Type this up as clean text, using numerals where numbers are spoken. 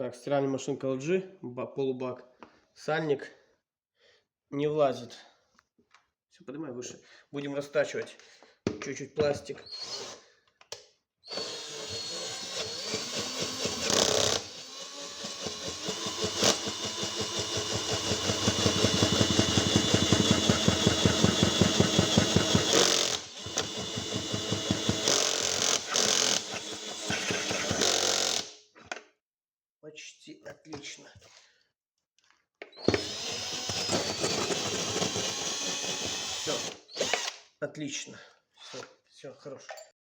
Так, стиральная машинка LG, полубак, сальник не влазит. Все, поднимай выше. Будем растачивать чуть-чуть пластик. Почти отлично. Все, отлично. Все, хорошо.